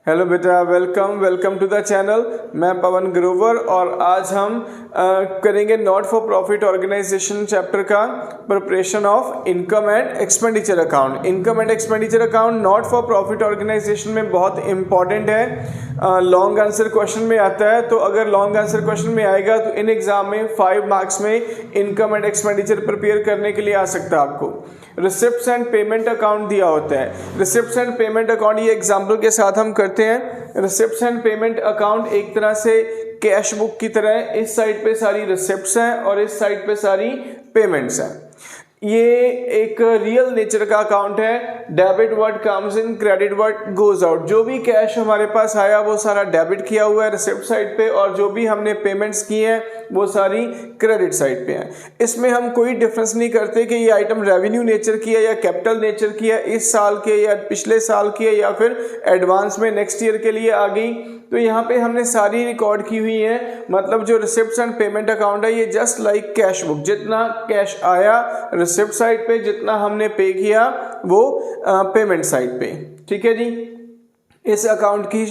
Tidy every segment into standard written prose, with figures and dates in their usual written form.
Hello बेटा, welcome to the channel. मैं पवन ग्रोवर और आज हम करेंगे not for profit organisation chapter का preparation of income and expenditure account. Income and expenditure account not for profit organisation में बहुत इंपॉर्टेंट है। लॉन्ग आंसर क्वेश्चन में आता है, तो अगर लॉन्ग आंसर क्वेश्चन में आएगा तो इन एग्जाम में 5 मार्क्स में इनकम एंड एक्सपेंडिचर प्रिपेयर करने के लिए आ सकता है। आपको रिसिप्ट्स एंड पेमेंट अकाउंट दिया होता है। रिसिप्ट्स एंड पेमेंट अकाउंट ये एग्जाम्पल के साथ हम करते हैं। रिसिप्ट्स एंड पेमेंट अकाउंट एक तरह से कैश बुक की तरह है। इस साइड पे सारी रिसिप्ट्स हैं और इस साइड पे सारी पेमेंट्स हैं। ये एक रियल नेचर का अकाउंट है। Debit what comes in, credit what goes out. जो भी कैश हमारे पास आया वो सारा डेबिट किया हुआ है रिसिप्ट साइड पे, और जो भी हमने पेमेंट्स की हैं वो सारी क्रेडिट साइड पे है। इसमें हम कोई डिफरेंस नहीं करते कि ये आइटम रेवेन्यू नेचर की है या कैपिटल नेचर की है, इस साल के या पिछले साल की है या फिर एडवांस में नेक्स्ट ईयर के लिए आ गई। तो यहाँ पे हमने सारी रिकॉर्ड की हुई है। मतलब जो रिसिप्ट्स एंड पेमेंट अकाउंट है ये जस्ट लाइक कैश बुक, जितना कैश आया रिसिप्ट साइड पे, जितना हमने पे किया वो पेमेंट साइड पे। ठीक है जी। इस अकाउंट की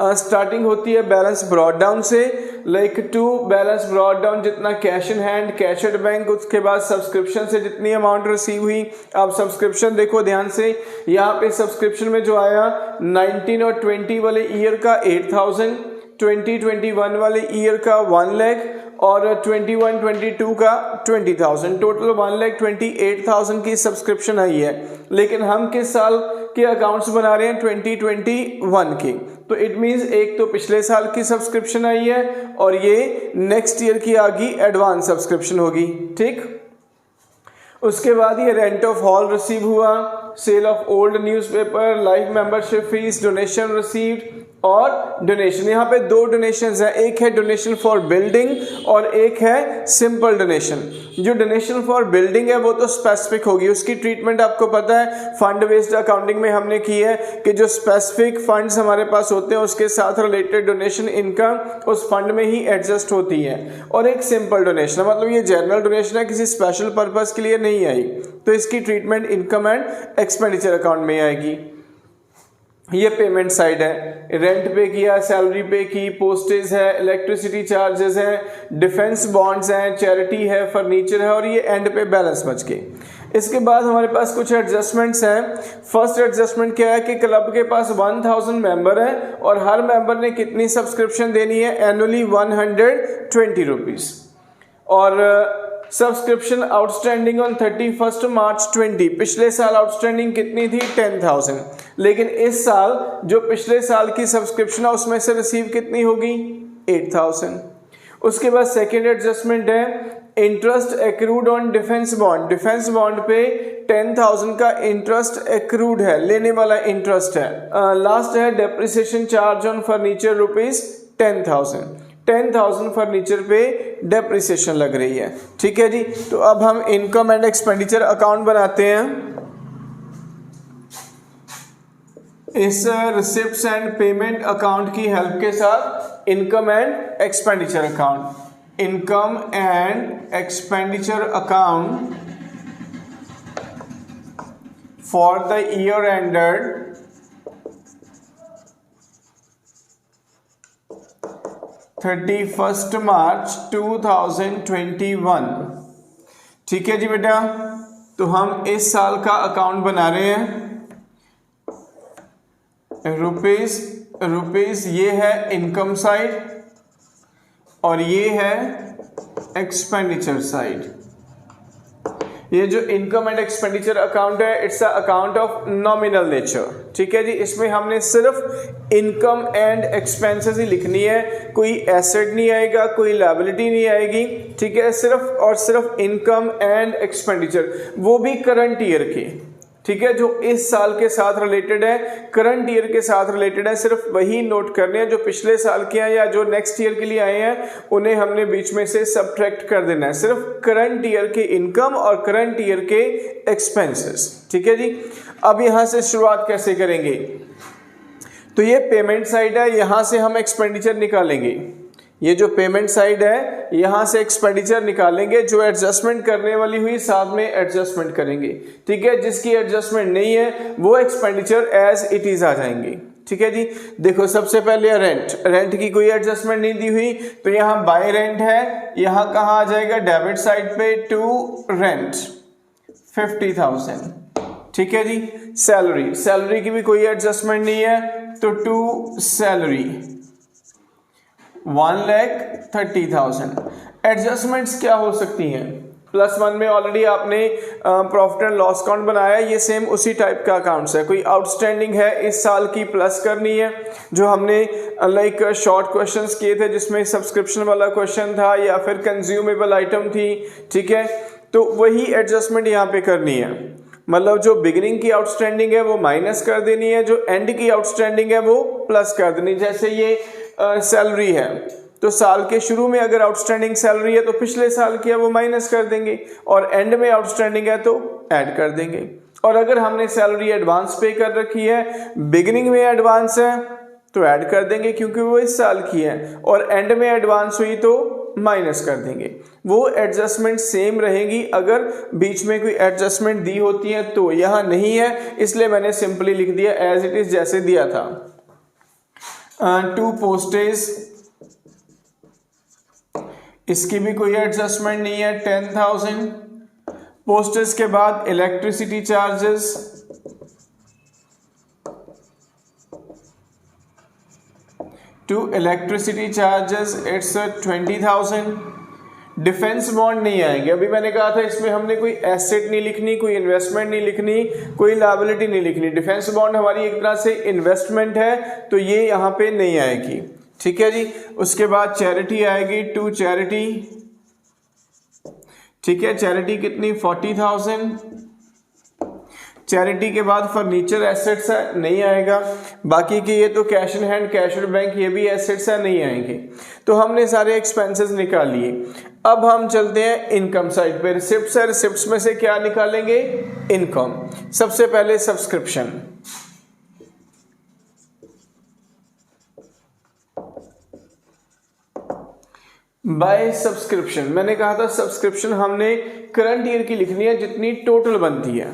स्टार्टिंग होती है बैलेंस ब्रॉट डाउन से, like to balance brought down, जितना cash in hand, cash at bank. उसके बाद सब्सक्रिप्शन से जितनी अमाउंट रिसीव हुई। आप सब्सक्रिप्शन देखो ध्यान से, यहाँ पे सब्सक्रिप्शन में जो आया 19 और 20 वाले ईयर का 8000, 2021 वाले ईयर का 1 लाख और 21-22 का 20,000, टोटल 1,28,000 की सब्सक्रिप्शन आई है। लेकिन हम किस साल के अकाउंट्स बना रहे हैं? 2021 के। तो इट मींस एक तो पिछले साल की सब्सक्रिप्शन आई है और ये नेक्स्ट ईयर की आ गई एडवांस सब्सक्रिप्शन होगी। ठीक। उसके बाद ये रेंट ऑफ हॉल रिसीव हुआ, sale of old newspaper, life membership fees, donation received और डोनेशन। यहाँ पे 2 डोनेशंस हैं, एक है डोनेशन फॉर बिल्डिंग और एक है सिंपल डोनेशन। जो डोनेशन फॉर बिल्डिंग है वो तो स्पेसिफिक होगी, उसकी ट्रीटमेंट आपको पता है फंड बेस्ड अकाउंटिंग में हमने की है कि जो स्पेसिफिक फंड्स हमारे पास होते हैं उसके साथ रिलेटेड डोनेशन इनकम उस फंड में ही एडजस्ट होती है। और एक सिंपल डोनेशन, मतलब ये जनरल डोनेशन है, किसी स्पेशल पर्पस के लिए नहीं आई, तो इसकी treatment income and expenditure account में आएगी। ये पेमेंट साइड है, रेंट पे किया, सैलरी पे की, पोस्टेज है, इलेक्ट्रिसिटी चार्जेस हैं, डिफेंस बॉन्ड्स हैं, चैरिटी है, फर्नीचर है, और ये एंड पे बैलेंस बच के। इसके बाद हमारे पास कुछ एडजस्टमेंट्स हैं। फर्स्ट एडजस्टमेंट क्या है कि क्लब के पास 1000 मेंबर हैं और हर मेंबर ने कितनी सब्सक्रिप्शन देनी है? Annually 120 rupees. और सब्सक्रिप्शन आउटस्टैंडिंग ऑन 31 मार्च 20। पिछले साल आउटस्टैंडिंग कितनी थी? 10,000। लेकिन इस साल जो पिछले साल की सब्सक्रिप्शन है उसमें से रिसीव कितनी होगी? 8,000। उसके बाद सेकेंड एडजस्टमेंट है interest accrued on defence bond. Defence bond पे 10,000 का इंटरेस्ट एक्रूड है, लेने वाला इंटरेस्ट है। लास्ट है depreciation charge on furniture rupees 10,000 furniture पे डेप्रिसिएशन लग रही है। ठीक है जी। तो अब हम इनकम एंड एक्सपेंडिचर अकाउंट बनाते हैं। इस रिसिप्ट्स एंड पेमेंट अकाउंट की हेल्प के साथ income and expenditure account. Income and expenditure account for the year ended 31 मार्च 2021। ठीक है जी बेटा। तो हम इस साल का अकाउंट बना रहे हैं। रुपीस ये है इनकम साइड और ये है एक्सपेंडिचर साइड। ये जो इनकम एंड एक्सपेंडिचर अकाउंट है it's a account of nominal nature. ठीक है जी। इसमें हमने सिर्फ इनकम एंड एक्सपेंसेस ही लिखनी है, कोई एसेट नहीं आएगा, कोई लायबिलिटी नहीं आएगी। ठीक है। सिर्फ और सिर्फ इनकम एंड एक्सपेंडिचर, वो भी करंट ईयर की। ठीक है। जो इस साल के साथ रिलेटेड है, करंट ईयर के साथ रिलेटेड है, सिर्फ वही नोट करने हैं। जो पिछले साल के हैं या जो नेक्स्ट ईयर के लिए आए हैं उन्हें हमने बीच में से सब्ट्रैक्ट कर देना है। सिर्फ करंट ईयर के इनकम और करंट ईयर के एक्सपेंसेस। ठीक है जी। अब यहां से शुरुआत कैसे करेंगे? तो ये पेमेंट साइड है, यहां से हम एक्सपेंडिचर निकालेंगे। ये जो पेमेंट साइड है यहां से एक्सपेंडिचर निकालेंगे, जो एडजस्टमेंट करने वाली हुई साथ में एडजस्टमेंट करेंगे। ठीक है। जिसकी एडजस्टमेंट नहीं है वो एक्सपेंडिचर एज इट इज आ जाएंगे। ठीक है जी। देखो सबसे पहले रेंट की कोई एडजस्टमेंट नहीं दी हुई, तो यहाँ बाय रेंट है, यहाँ कहाँ आ जाएगा डेबिट साइड पे टू रेंट 50,000, ठीक है जी। सैलरी की भी कोई एडजस्टमेंट नहीं है, तो टू सैलरी 1,30,000। एडजस्टमेंट्स क्या हो सकती हैं? +1 में ऑलरेडी आपने प्रॉफिट एंड लॉस अकाउंट बनाया, ये सेम उसी टाइप का अकाउंट्स है। कोई आउटस्टैंडिंग है इस साल की प्लस करनी है, जो हमने लाइक शॉर्ट क्वेश्चंस किए थे जिसमें सब्सक्रिप्शन वाला क्वेश्चन था या फिर कंज्यूमेबल आइटम थी, ठीक है। तो वही एडजस्टमेंट यहाँ पे करनी है, मतलब जो बिगिनिंग की आउटस्टैंडिंग है वो माइनस कर देनी है, जो एंड की आउटस्टैंडिंग है वो प्लस कर देनी। जैसे ये सैलरी है, तो साल के शुरू में अगर आउटस्टैंडिंग सैलरी है तो पिछले साल की है वो माइनस कर देंगे, और एंड में आउटस्टैंडिंग है तो ऐड कर देंगे। और अगर हमने सैलरी एडवांस पे कर रखी है, बिगिनिंग में एडवांस है तो ऐड कर देंगे क्योंकि वो इस साल की है, और एंड में एडवांस हुई तो माइनस कर देंगे। वो एडजस्टमेंट सेम रहेगी। अगर बीच में कोई एडजस्टमेंट दी होती है तो यहाँ नहीं है, इसलिए मैंने सिंपली लिख दिया एज इट इज जैसे दिया था। टू पोस्टेज, इसकी भी कोई एडजस्टमेंट नहीं है 10,000। पोस्टेज के बाद electricity charges, to electricity charges it's 20,000। Defence bond नहीं आएंगे। अभी मैंने कहा था इसमें हमने कोई एसेट नहीं लिखनी, कोई इन्वेस्टमेंट नहीं लिखनी, कोई लायबिलिटी नहीं लिखनी। डिफेंस बॉन्ड हमारी एक तरह से इन्वेस्टमेंट है, तो ये यहाँ पे नहीं आएगी, ठीक है जी। उसके बाद चैरिटी आएगी, टू चैरिटी, ठीक है। चैरिटी कितनी 40,000। चैरिटी के बाद फर्नीचर एसेट्स है, नहीं आएगा। बाकी के ये तो cash in hand, cash in bank, ये भी एसेट्स है, नहीं आएंगे। तो हमने सारे एक्सपेंसेस निकाल लिए। अब हम चलते हैं इनकम साइड पे। रिसिप्ट्स है, रिसिप्ट्स में से क्या निकालेंगे? इनकम। सबसे पहले सब्सक्रिप्शन, बाय सब्सक्रिप्शन। मैंने कहा था सब्सक्रिप्शन हमने करंट ईयर की लिखनी है जितनी टोटल बनती है,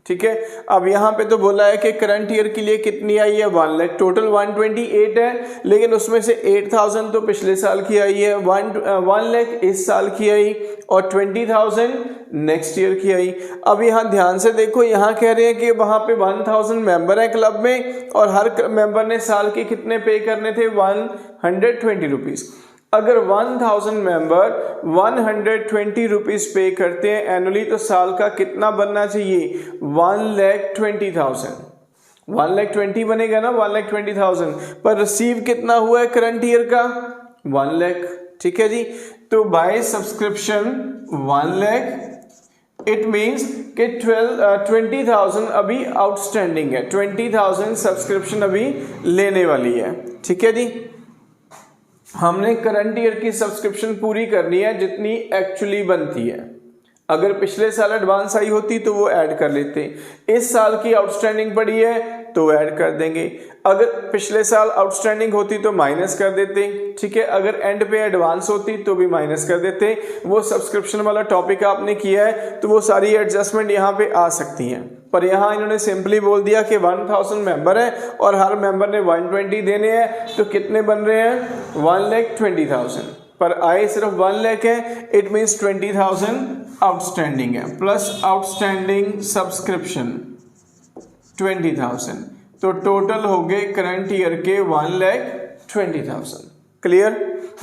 ठीक है। अब यहाँ पे तो बोला है कि करंट ईयर के लिए कितनी आई है 1 लाख, टोटल 128 है, लेकिन उसमें से 8,000 तो पिछले साल की आई है, 1 लाख इस साल की आई, और 20,000 नेक्स्ट ईयर की आई। अब यहाँ ध्यान से देखो, यहाँ कह रहे हैं कि वहाँ पे 1,000 मेंबर है क्लब में, और हर मेंबर ने साल के कितने पे करने थे? 120 रुपीज। अगर 1,000 मेंबर 120 रुपीज पे करते हैं एनुअली, तो साल का कितना बनना चाहिए? 1,20,000। 1,20,000 बनेगा ना, 1,20,000। पर रिसीव कितना हुआ है करंट ईयर का? 1 लाख, ठीक है जी। तो by subscription 1 lakh, it means कि 20,000 अभी आउटस्टैंडिंग है, 20,000 सब्सक्रिप्शन अभी लेने वाली है, ठीक है जी। हमने करंट ईयर की सब्सक्रिप्शन पूरी करनी है जितनी एक्चुअली बनती है। अगर पिछले साल एडवांस आई होती तो वो ऐड कर लेते, इस साल की आउटस्टैंडिंग पड़ी है तो ऐड कर देंगे। अगर पिछले साल आउटस्टैंडिंग होती तो माइनस कर देते, ठीक है। अगर एंड पे एडवांस होती तो भी माइनस कर देते। वो सब्सक्रिप्शन वाला टॉपिक आपने किया है तो वो सारी एडजस्टमेंट यहाँ पे आ सकती हैं, पर यहाँ इन्होंने सिंपली बोल दिया कि 1,000 मेंबर है और हर मेंबर ने 120 देने हैं, तो कितने बन रहे हैं? 1,20,000। पर आए सिर्फ 1 लाख है, इट मीन्स 20,000 आउटस्टैंडिंग है, प्लस आउटस्टैंडिंग सब्सक्रिप्शन 20,000, तो टोटल हो गए करंट ईयर के 1,20,000। क्लियर?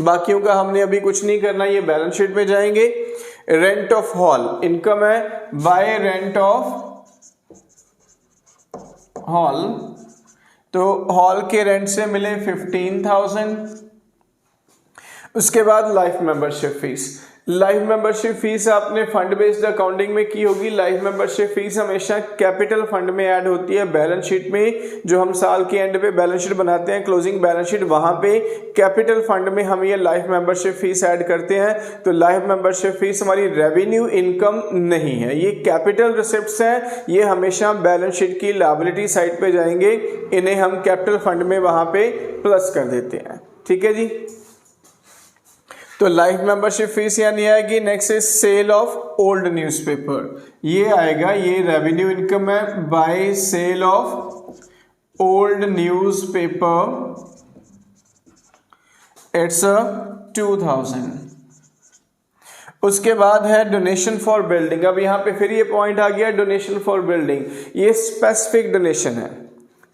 बाकियों का हमने अभी कुछ नहीं करना, ये बैलेंस शीट में जाएंगे। रेंट ऑफ हॉल इनकम है बाय रेंट ऑफ हॉल, तो हॉल के रेंट से मिले 15,000। उसके बाद life membership fees. Life membership fees आपने फंड बेस्ड अकाउंटिंग में की होगी। लाइफ मेंबरशिप फीस हमेशा कैपिटल फंड में ऐड होती है बैलेंस शीट में, जो हम साल के एंड पे बैलेंस शीट बनाते हैं, क्लोजिंग बैलेंस शीट, वहां पे कैपिटल फंड में हम ये लाइफ मेंबरशिप फीस ऐड करते हैं। तो लाइफ मेंबरशिप फीस हमारी रेवेन्यू इनकम नहीं है, ये कैपिटल रिसिप्ट्स हैं, ये हमेशा बैलेंस शीट की लायबिलिटी साइड पे जाएंगे, इन्हें हम कैपिटल फंड में वहां पे प्लस कर देते हैं, ठीक है जी। तो लाइफ मेंबरशिप फीस यहाँ नहीं आएगी। Next is sale of old newspaper, ये आएगा, ये रेवेन्यू इनकम है by sale of old newspaper, it's 2000। उसके बाद है डोनेशन फॉर बिल्डिंग। अब यहाँ पे फिर ये पॉइंट आ गया, डोनेशन फॉर बिल्डिंग, ये स्पेसिफिक डोनेशन है,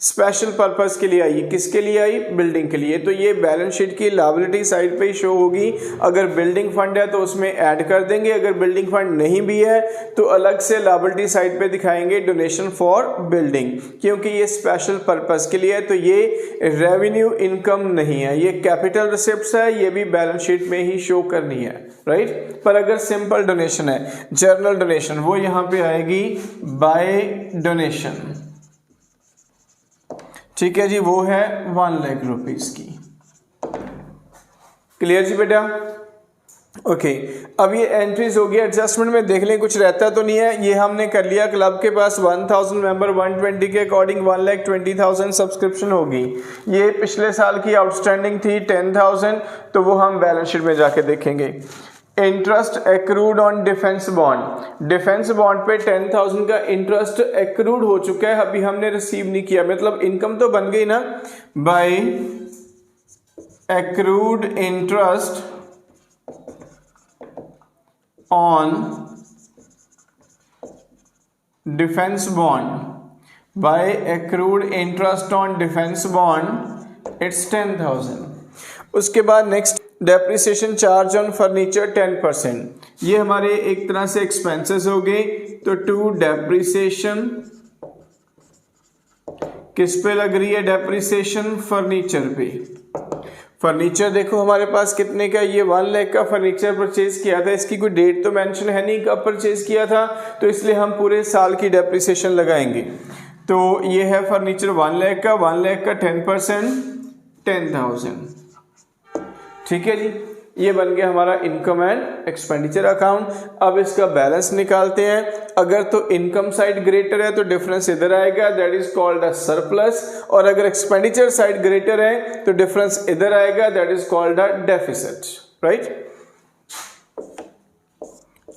स्पेशल पर्पस के लिए आई। किसके लिए आई? बिल्डिंग के लिए। तो ये बैलेंस शीट की लायबिलिटी साइड पे ही शो होगी। अगर बिल्डिंग फंड है तो उसमें ऐड कर देंगे, अगर बिल्डिंग फंड नहीं भी है तो अलग से लायबिलिटी साइड पे दिखाएंगे डोनेशन फॉर बिल्डिंग, क्योंकि ये स्पेशल पर्पस के लिए है। तो ये रेवेन्यू इनकम नहीं है, ये कैपिटल रिसिप्ट्स है, ये भी बैलेंस शीट में ही शो करनी है, राइट। पर अगर सिंपल डोनेशन है, जर्नल डोनेशन, वो यहाँ पे आएगी बाय डोनेशन, ठीक है जी, वो है 1 लाख रुपीज की। क्लियर जी बेटा? ओके, अब ये एंट्रीज हो गई। एडजस्टमेंट में देख लें कुछ रहता तो नहीं है, ये हमने कर लिया। क्लब के पास 1000 मेंबर, 120 के अकॉर्डिंग 1,20,000 सब्सक्रिप्शन होगी। ये पिछले साल की आउटस्टैंडिंग थी 10,000, तो वो हम बैलेंस शीट में जाके देखेंगे। Interest accrued on defence bond, defence bond पे 10,000 का इंटरेस्ट एक्रूड हो चुका है, अभी हमने रिसीव नहीं किया, मतलब इनकम तो बन गई ना। By accrued interest on defence bond, by accrued interest on defence bond, it's 10,000। उसके बाद next depreciation charge on furniture 10%, ये हमारे एक तरह से एक्सपेंसेस हो गए। तो टू डेप्रिसिएशन किस पे लग रही है? डेप्रिसिएशन फर्नीचर पे। फर्नीचर देखो हमारे पास कितने का, ये 1 लाख का फर्नीचर परचेज किया था, इसकी कोई डेट तो मेंशन है नहीं कब परचेज किया था, तो इसलिए हम पूरे साल की डेप्रिसिएशन लगाएंगे। तो ये है फर्नीचर 1 लाख का, 1 लाख का 10% 10,000, ठीक है जी। ये बन गया हमारा इनकम एंड एक्सपेंडिचर अकाउंट। अब इसका बैलेंस निकालते हैं। अगर तो इनकम साइड ग्रेटर है तो डिफरेंस इधर आएगा, that is called a surplus, और अगर एक्सपेंडिचर साइड ग्रेटर है तो डिफरेंस इधर आएगा, that is called a deficit, right.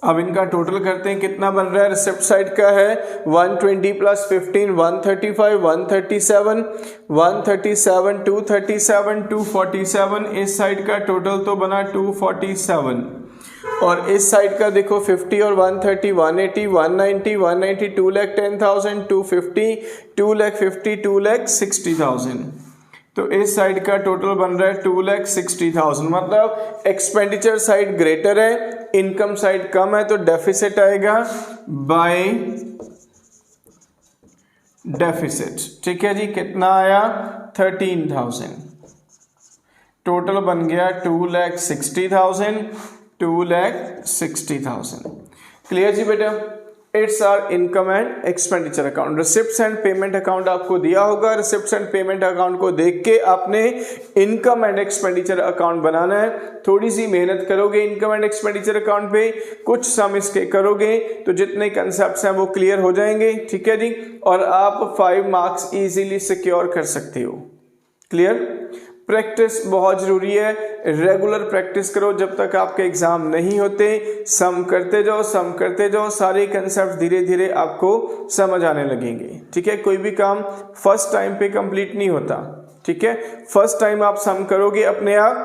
अब इनका टोटल करते हैं, कितना बन रहा है? रिसिप्ट साइड का है 120 प्लस 15 135, 137, 137, 237, 247। इस साइड का टोटल तो बना 247, और इस साइड का देखो 50 और 130 180 190 190 2,10,000 250 2,50 2,60,000। तो इस साइड का टोटल बन रहा है 2,60,000, मतलब एक्सपेंडिचर साइड ग्रेटर है, इनकम साइड कम है, तो डेफिसिट आएगा बाय डेफिसिट, ठीक है जी। कितना आया? 13,000। टोटल बन गया 2,60,000 2,60,000। क्लियर जी बेटा? It's are income and expenditure account. Receipts and payment account आपको दिया होगा, रिसिप्ट्स एंड पेमेंट अकाउंट को देख के आपने इनकम एंड एक्सपेंडिचर अकाउंट बनाना है। थोड़ी सी मेहनत करोगे इनकम एंड एक्सपेंडिचर अकाउंट पे, कुछ सम इसके करोगे तो जितने कंसेप्ट्स हैं वो क्लियर हो जाएंगे, ठीक है जी, और आप 5 मार्क्स इजीली सिक्योर कर सकते हो। क्लियर? प्रैक्टिस बहुत जरूरी है, रेगुलर प्रैक्टिस करो जब तक आपके एग्जाम नहीं होते। सम करते जाओ, सम करते जाओ, सारे कंसेप्ट धीरे धीरे आपको समझ आने लगेंगे, ठीक है। कोई भी काम फर्स्ट टाइम पे कंप्लीट नहीं होता, ठीक है। फर्स्ट टाइम आप सम करोगे अपने आप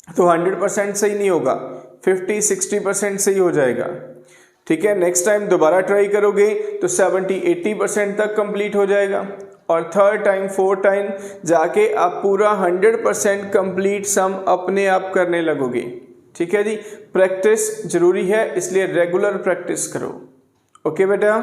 तो 100% सही नहीं होगा, 50-60% सही हो जाएगा, ठीक है। नेक्स्ट टाइम दोबारा ट्राई करोगे तो 70-80% तक कंप्लीट हो जाएगा, और थर्ड टाइम फोर्थ टाइम जाके आप पूरा 100% कंप्लीट सम अपने आप करने लगोगे, ठीक है जी। प्रैक्टिस जरूरी है, इसलिए रेगुलर प्रैक्टिस करो। ओके बेटा।